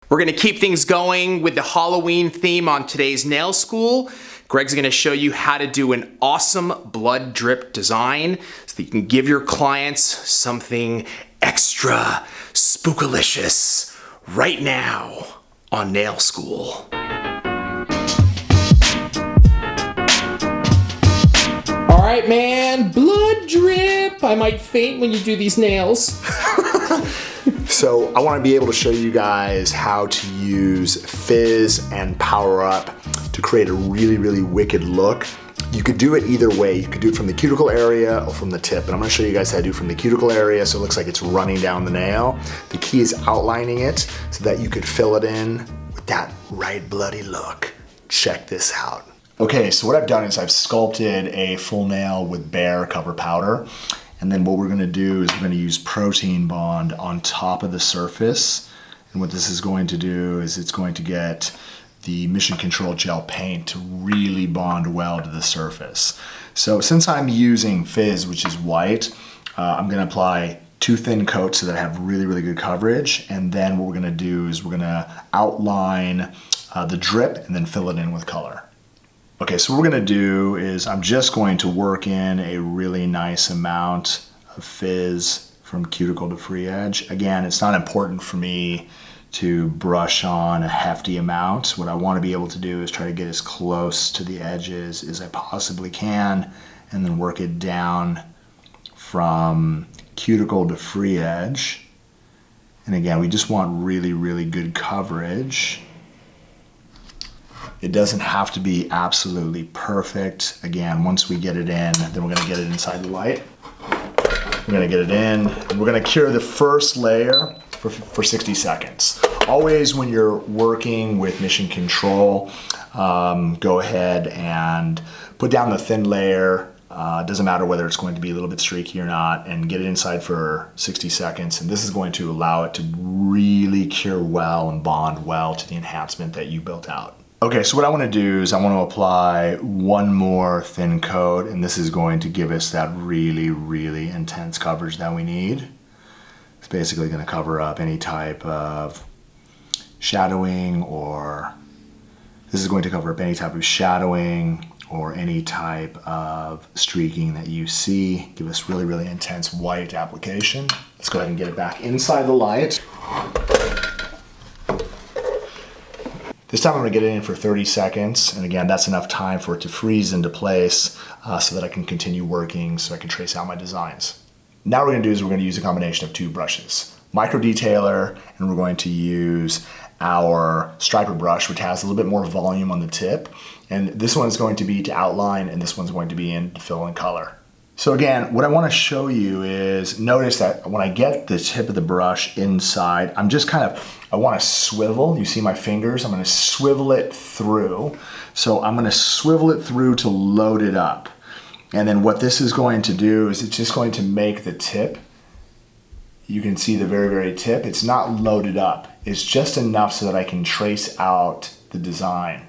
We're gonna keep things going with the Halloween theme on today's nail school. Greg's gonna show you how to do an awesome blood drip design so that you can give your clients something extra spookalicious right now on nail school. All right, man, blood drip. I might faint when you do these nails. So I want to be able to show you guys how to use Fizz and Power Up to create a really, really wicked look. You could do it either way. You could do it from the cuticle area or from the tip. And I'm going to show you guys how to do it from the cuticle area so it looks like it's running down the nail. The key is outlining it so that you could fill it in with that right bloody look. Check this out. Okay, so what I've done is I've sculpted a full nail with bare cover powder. And then what we're gonna do is we're gonna use protein bond on top of the surface. And what this is going to do is it's going to get the Mission Control gel paint to really bond well to the surface. So since I'm using Fizz, which is white, I'm gonna apply 2 thin coats so that I have really, really good coverage. And then what we're gonna do is we're gonna outline the drip and then fill it in with color. Okay, so what we're gonna do is I'm just going to work in a really nice amount of Fizz from cuticle to free edge. Again, it's not important for me to brush on a hefty amount. What I wanna be able to do is try to get as close to the edges as I possibly can and then work it down from cuticle to free edge. And again, we just want really, really good coverage. It doesn't have to be absolutely perfect. Again, once we get it in, then we're gonna get it inside the light. We're gonna get it in, and we're gonna cure the first layer for 60 seconds. Always when you're working with Mission Control, go ahead and put down the thin layer. Doesn't matter whether it's going to be a little bit streaky or not, and get it inside for 60 seconds. And this is going to allow it to really cure well and bond well to the enhancement that you built out. Okay, so what I want to do is I want to apply one more thin coat, and this is going to give us that really, really intense coverage that we need. It's basically going to cover up any type of shadowing, or this is going to cover up any type of shadowing or any type of streaking that you see. Give us really, really intense white application. Let's go ahead and get it back inside the light. This time I'm gonna get it in for 30 seconds. And again, that's enough time for it to freeze into place so that I can continue working, so I can trace out my designs. Now what we're gonna do is we're gonna use a combination of 2 brushes. Micro detailer, and we're going to use our striper brush, which has a little bit more volume on the tip. And this one is going to be to outline, and this one's going to be in to fill in color. So again, what I want to show you is, notice that when I get the tip of the brush inside, I'm just I want to swivel. You see my fingers? I'm going to swivel it through. So I'm going to swivel it through to load it up. And then what this is going to do is it's just going to make the tip, you can see the very, very tip, it's not loaded up. It's just enough so that I can trace out the design.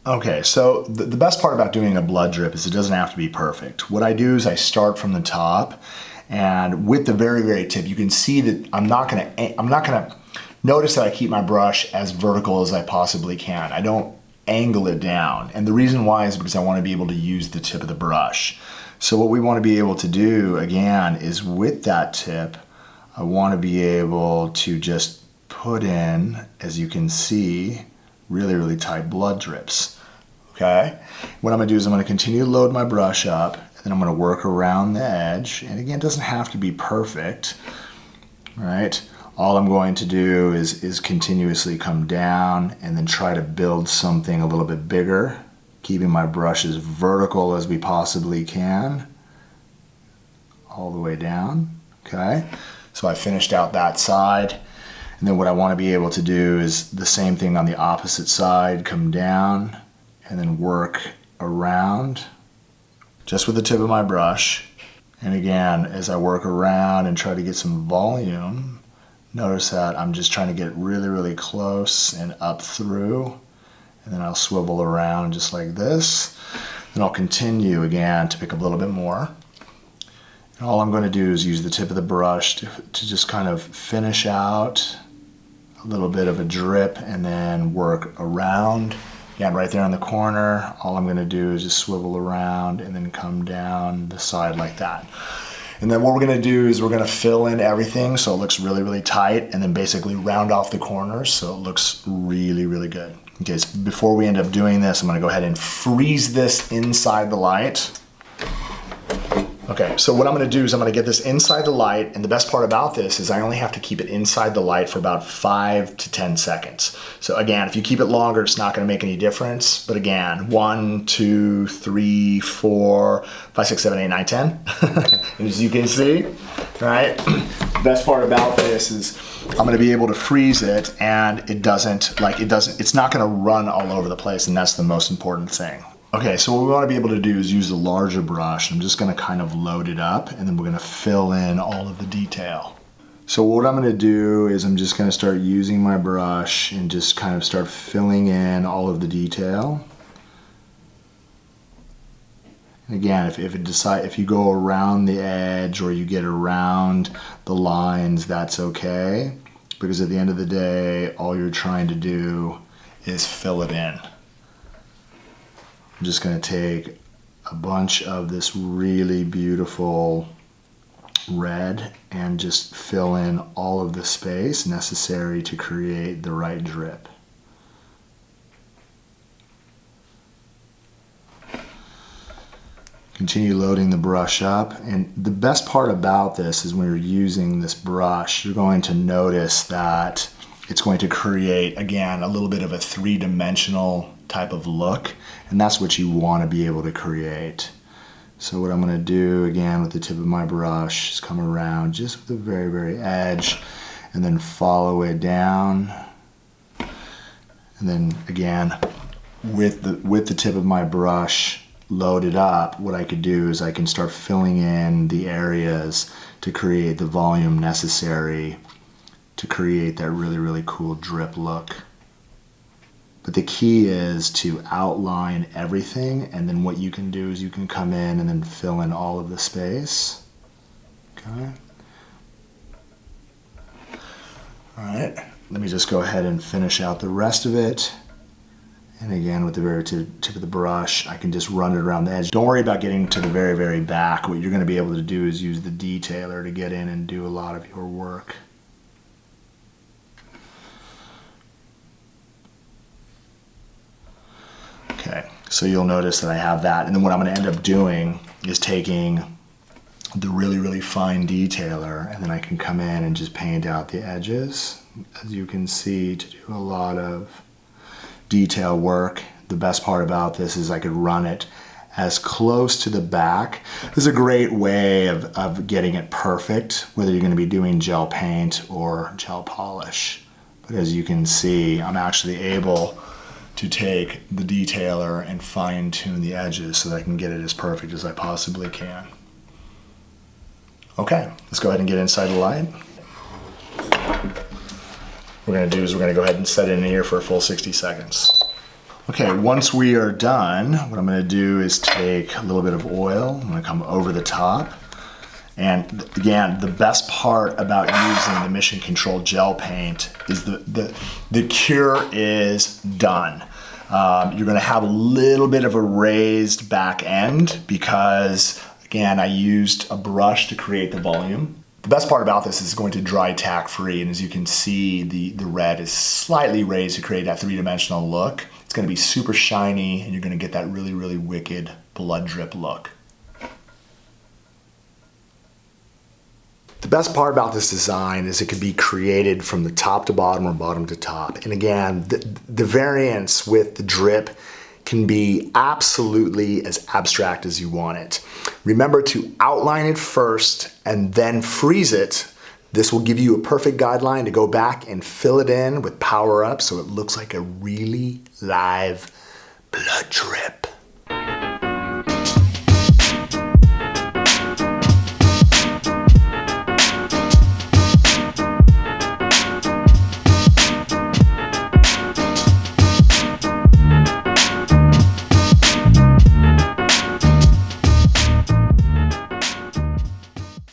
Okay, so the best part about doing a blood drip is it doesn't have to be perfect. What I do is I start from the top, and with the very, very tip, you can see that I'm not gonna notice that I keep my brush as vertical as I possibly can. I don't angle it down. And the reason why is because I want to be able to use the tip of the brush. So what we want to be able to do, again, is with that tip, I want to be able to just put in, as you can see, really, really tight blood drips, okay? What I'm gonna do is I'm gonna continue to load my brush up, and then I'm gonna work around the edge. And again, it doesn't have to be perfect, right? All I'm going to do is continuously come down and then try to build something a little bit bigger, keeping my brush as vertical as we possibly can, all the way down, okay? So I finished out that side. And then what I want to be able to do is the same thing on the opposite side, come down and then work around just with the tip of my brush. And again, as I work around and try to get some volume, notice that I'm just trying to get really, really close and up through. And then I'll swivel around just like this. Then I'll continue again to pick up a little bit more. And all I'm going to do is use the tip of the brush to just kind of finish out a little bit of a drip and then work around. Again, right there on the corner, all I'm gonna do is just swivel around and then come down the side like that. And then what we're gonna do is we're gonna fill in everything so it looks really, really tight, and then basically round off the corners so it looks really, really good. Okay, so before we end up doing this, I'm gonna go ahead and freeze this inside the light. Okay, so what I'm gonna do is I'm gonna get this inside the light, and the best part about this is I only have to keep it inside the light for about 5 to 10 seconds. So again, if you keep it longer, it's not gonna make any difference. But again, 1, 2, 3, 4, 5, 6, 7, 8, 9, 10. And as you can see, right? The best part about this is I'm gonna be able to freeze it, and it's not gonna run all over the place, and that's the most important thing. Okay, so what we want to be able to do is use the larger brush. I'm just going to kind of load it up, and then we're going to fill in all of the detail. So what I'm going to do is I'm just going to start using my brush and just kind of start filling in all of the detail. And again, if you go around the edge or you get around the lines, that's okay, because at the end of the day, all you're trying to do is fill it in. I'm just going to take a bunch of this really beautiful red and just fill in all of the space necessary to create the right drip. Continue loading the brush up, and the best part about this is when you're using this brush, you're going to notice that it's going to create, again, a little bit of a three-dimensional type of look, and that's what you want to be able to create. So what I'm going to do, again, with the tip of my brush is come around just with the very, very edge and then follow it down. And then again, with the tip of my brush loaded up, what I could do is I can start filling in the areas to create the volume necessary to create that really, really cool drip look. But the key is to outline everything, and then what you can do is you can come in and then fill in all of the space. Okay. All right, let me just go ahead and finish out the rest of it. And again, with the very tip of the brush, I can just run it around the edge. Don't worry about getting to the very, very back. What you're gonna be able to do is use the detailer to get in and do a lot of your work. Okay, so you'll notice that I have that, and then what I'm going to end up doing is taking the really, really fine detailer, and then I can come in and just paint out the edges, as you can see, to do a lot of detail work. The best part about this is I could run it as close to the back. This is a great way of getting it perfect, whether you're going to be doing gel paint or gel polish. But as you can see, I'm actually able to take the detailer and fine tune the edges so that I can get it as perfect as I possibly can. Okay, let's go ahead and get inside the light. What we're gonna do is we're gonna go ahead and set it in here for a full 60 seconds. Okay, once we are done, what I'm gonna do is take a little bit of oil. I'm gonna come over the top. And again, the best part about using the Mission Control gel paint is the cure is done. You're gonna have a little bit of a raised back end because, again, I used a brush to create the volume. The best part about this is it's going to dry tack free, and as you can see, the red is slightly raised to create that three-dimensional look. It's gonna be super shiny, and you're gonna get that really, really wicked blood drip look. The best part about this design is it can be created from the top to bottom or bottom to top. And again, the variance with the drip can be absolutely as abstract as you want it. Remember to outline it first and then freeze it. This will give you a perfect guideline to go back and fill it in with power up so it looks like a really live blood drip.